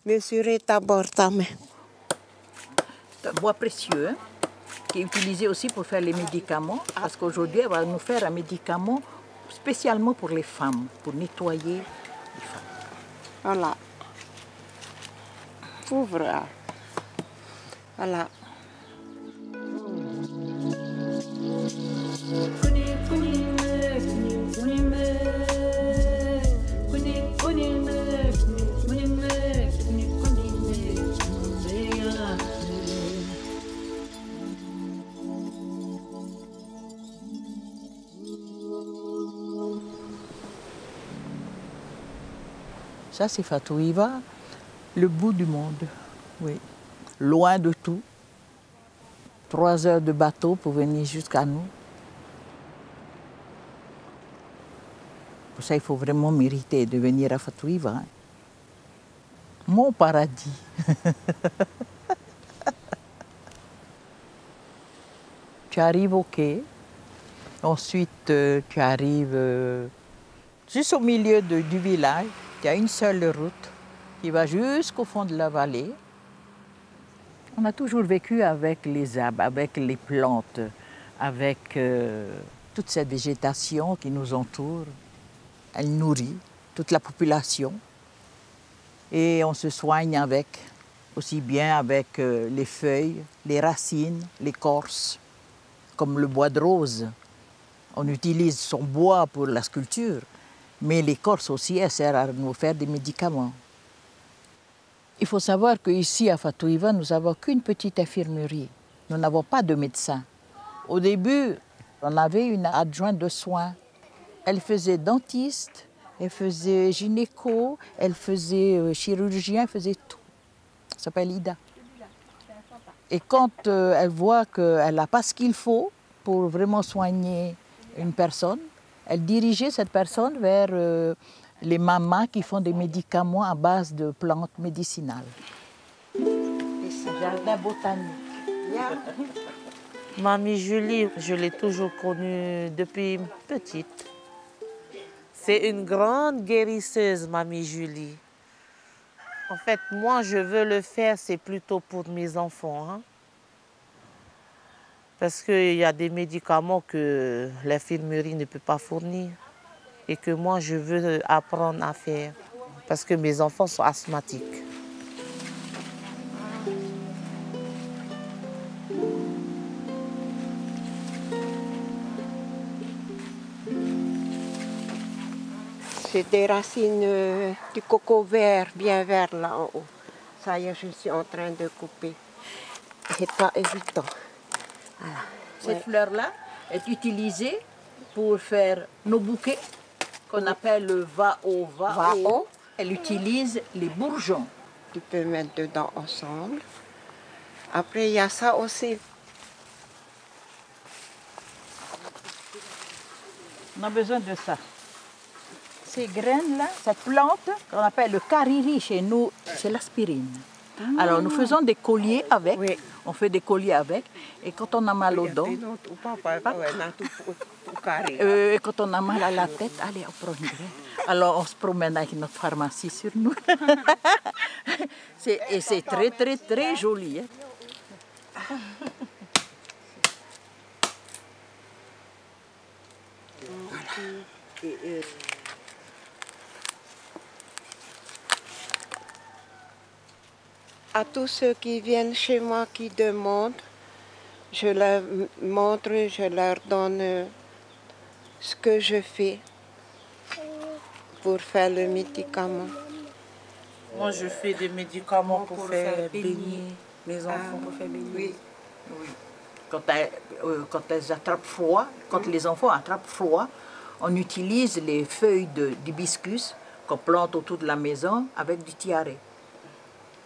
Mesurer d'abord ta main. C'est un bois précieux, hein, qui est utilisé aussi pour faire les médicaments, parce qu'aujourd'hui, elle va nous faire un médicament spécialement pour les femmes, pour nettoyer les femmes. Voilà. Ouvre. Voilà. Ça, c'est Fatou Hiva, le bout du monde, oui. Loin de tout. 3 heures de bateau pour venir jusqu'à nous. Pour ça, il faut vraiment mériter de venir à Fatou Hiva. Hein. Mon paradis. Tu arrives au quai. Ensuite, tu arrives juste au milieu du village. Il y a une seule route qui va jusqu'au fond de la vallée. On a toujours vécu avec les arbres, avec les plantes, avec toute cette végétation qui nous entoure. Elle nourrit toute la population. Et on se soigne avec, aussi bien avec les feuilles, les racines, l'écorce, comme le bois de rose. On utilise son bois pour la sculpture. Mais l'écorce aussi, elle sert à nous faire des médicaments. Il faut savoir qu'ici, à Fatou Hiva, nous n'avons qu'une petite infirmerie. Nous n'avons pas de médecin. Au début, on avait une adjointe de soins. Elle faisait dentiste, elle faisait gynéco, elle faisait chirurgien, elle faisait tout. Elle s'appelle Ida. Et quand elle voit qu'elle n'a pas ce qu'il faut pour vraiment soigner une personne, elle dirigeait cette personne vers les mamas qui font des médicaments à base de plantes médicinales. Jardin botanique. Mamie Julie, je l'ai toujours connue depuis petite. C'est une grande guérisseuse, Mamie Julie. En fait, moi, je veux le faire, c'est plutôt pour mes enfants. Hein? Parce qu'il y a des médicaments que l'infirmerie ne peut pas fournir et que moi, je veux apprendre à faire parce que mes enfants sont asthmatiques. C'est des racines du coco vert, bien vert là en haut. Ça y est, je suis en train de couper. C'est pas évident. Voilà. Cette fleur-là est utilisée pour faire nos bouquets, qu'on appelle le va-o. Elle utilise les bourgeons. Tu peux mettre dedans ensemble. Après, il y a ça aussi. On a besoin de ça. Ces graines-là, cette plante, qu'on appelle le kariri chez nous, c'est l'aspirine. Alors nous faisons des colliers avec, oui. On fait des colliers avec, et quand on a mal aux dents, et quand on a mal à la tête, allez, on prend une graine. Alors on se promène avec notre pharmacie sur nous. Et c'est très, très, très joli. Hein. Voilà. À tous ceux qui viennent chez moi, qui demandent, je leur montre, je leur donne ce que je fais pour faire le médicament. Moi, je fais des médicaments pour faire baigner mes enfants. Pour faire baigner. Oui. Oui. Quand elles attrapent froid, quand les enfants attrapent froid, on utilise les feuilles d'hibiscus qu'on plante autour de la maison avec du tiare,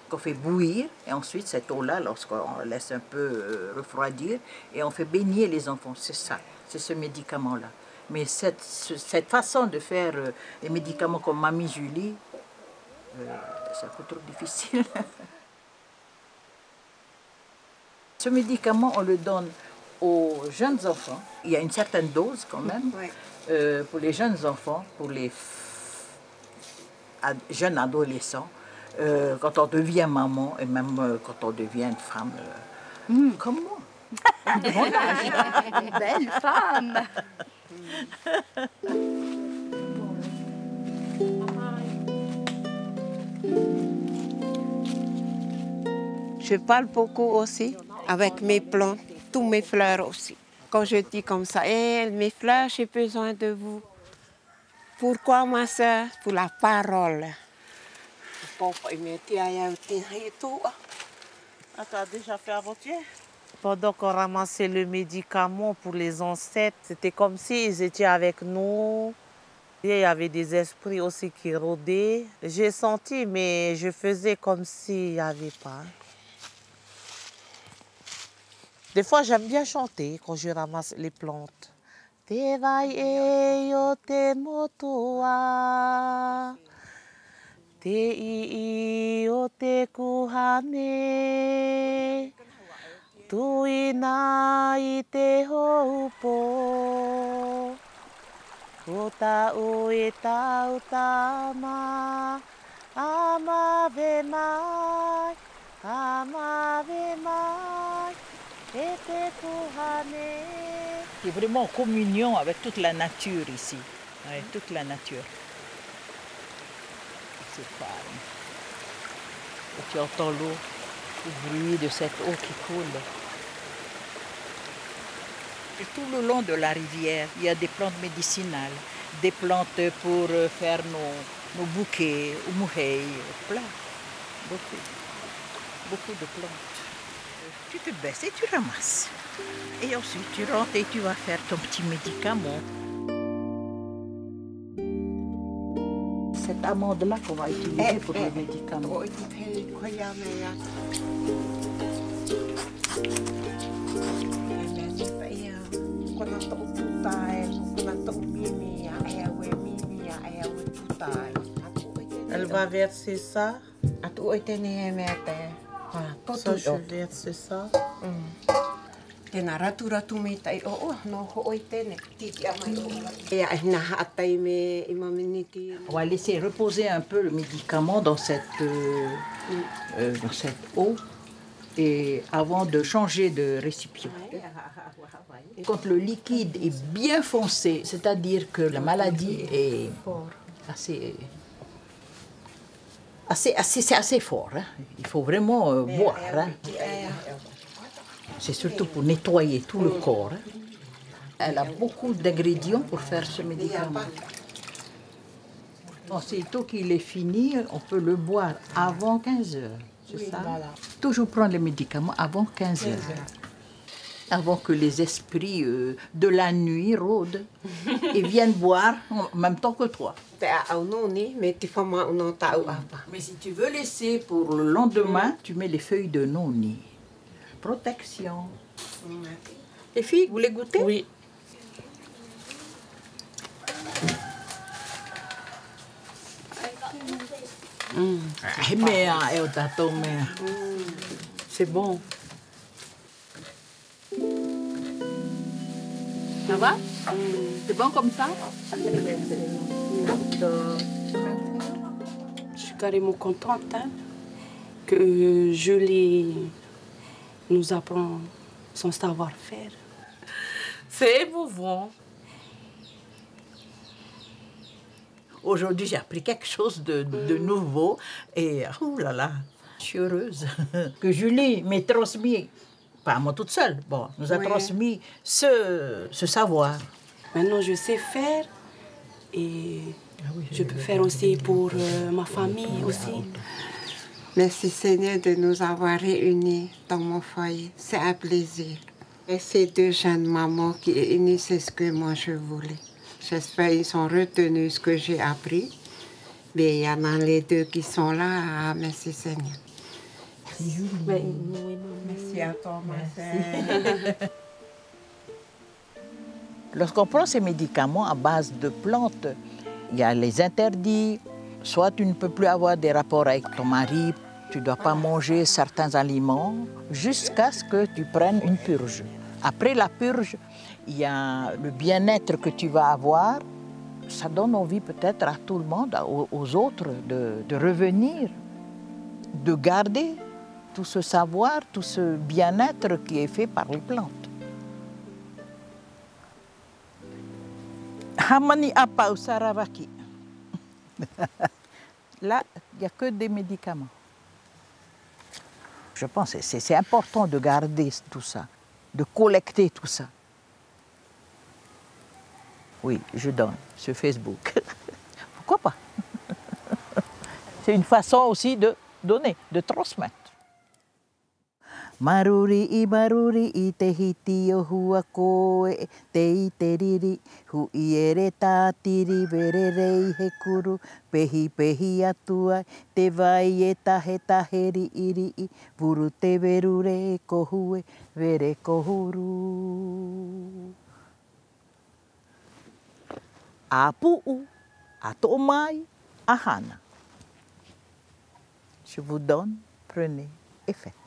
qu'on fait bouillir, et ensuite cette eau-là, lorsqu'on laisse un peu refroidir, et on fait baigner les enfants. C'est ça, c'est ce médicament-là. Mais cette façon de faire les médicaments comme Mamie Julie, c'est un peu trop difficile. Ce médicament, on le donne aux jeunes enfants. Il y a une certaine dose quand même, pour les jeunes enfants, pour les jeunes adolescents. quand on devient maman et même quand on devient une femme comme moi. De mon âge. Une belle femme. Je parle beaucoup aussi avec mes plantes, tous mes fleurs aussi. Quand je dis comme ça, mes fleurs, j'ai besoin de vous. Pourquoi, ma soeur? Pour la parole. Ah, tu as déjà fait avant-hier? Pendant qu'on ramassait le médicament pour les ancêtres, c'était comme s'ils étaient avec nous. Et il y avait des esprits aussi qui rôdaient. J'ai senti, mais je faisais comme s'il n'y avait pas. Des fois, j'aime bien chanter quand je ramasse les plantes. Te vai e yo te motoa, te i o te kuhane, tuina i te houpo, o tau e tau tama, amave mai, amave mai. Tu es vraiment en communion avec toute la nature ici. Avec toute la nature. C'est calme. Et tu entends l'eau, le bruit de cette eau qui coule. Et tout le long de la rivière, il y a des plantes médicinales, des plantes pour faire nos bouquets, ou mouhei, plein. Beaucoup de plantes. Tu te baisses et tu ramasses. Et ensuite tu rentres et tu vas faire ton petit médicament. Cette amande-là qu'on va utiliser pour le médicament. Elle va verser ça. Ça, je verse ça. On va laisser reposer un peu le médicament dans cette eau et avant de changer de récipient. Quand le liquide est bien foncé, c'est-à-dire que la maladie est c'est assez fort. Hein. Il faut vraiment boire. Hein. C'est surtout pour nettoyer tout le corps. Hein. Elle a beaucoup d'ingrédients pour faire ce médicament. Aussitôt qu'il est fini, on peut le boire avant 15 heures. C'est ça? Voilà. Toujours prendre les médicaments avant 15 heures. Avant que les esprits de la nuit rôdent et viennent boire en même temps que toi. Mais si tu veux laisser pour le lendemain, tu mets les feuilles de noni. Protection. Les filles, vous voulez goûter? Oui. C'est bon. Ça va? C'est bon comme ça? Je suis carrément contente hein, que Julie nous apprend son savoir-faire. C'est émouvant. Aujourd'hui, j'ai appris quelque chose de nouveau et oh là là, je suis heureuse que Julie m'ait transmis, pas moi toute seule, bon, nous a transmis ce savoir. Maintenant, je sais faire et je peux faire aussi pour ma famille aussi. Merci Seigneur de nous avoir réunis dans mon foyer. C'est un plaisir. Et ces deux jeunes mamans qui unissent, c'est ce que moi je voulais. J'espère qu'ils sont retenus ce que j'ai appris. Mais il y en a les deux qui sont là. Ah, merci Seigneur. Merci à toi, ma sœur. Lorsqu'on prend ces médicaments à base de plantes, il y a les interdits. Soit tu ne peux plus avoir des rapports avec ton mari, tu ne dois pas manger certains aliments, jusqu'à ce que tu prennes une purge. Après la purge, il y a le bien-être que tu vas avoir. Ça donne envie peut-être à tout le monde, aux autres, de revenir de garder tout ce savoir, tout ce bien-être qui est fait par les plantes. Hamani apa usaravaki. Là, il n'y a que des médicaments. Je pense que c'est important de garder tout ça, de collecter tout ça. Oui, je donne sur Facebook. Pourquoi pas? C'est une façon aussi de donner, de transmettre. Maruri I te hiti o hua koe, te I te riri, hu I ere tā tiri vererei he kuru, pehi pehi atua, te vai e tahe taheri iri I, vuru te verure kohue, vere kohuru. A pu'u, a to'omai, a hana. Je vous donne, prenez et faites.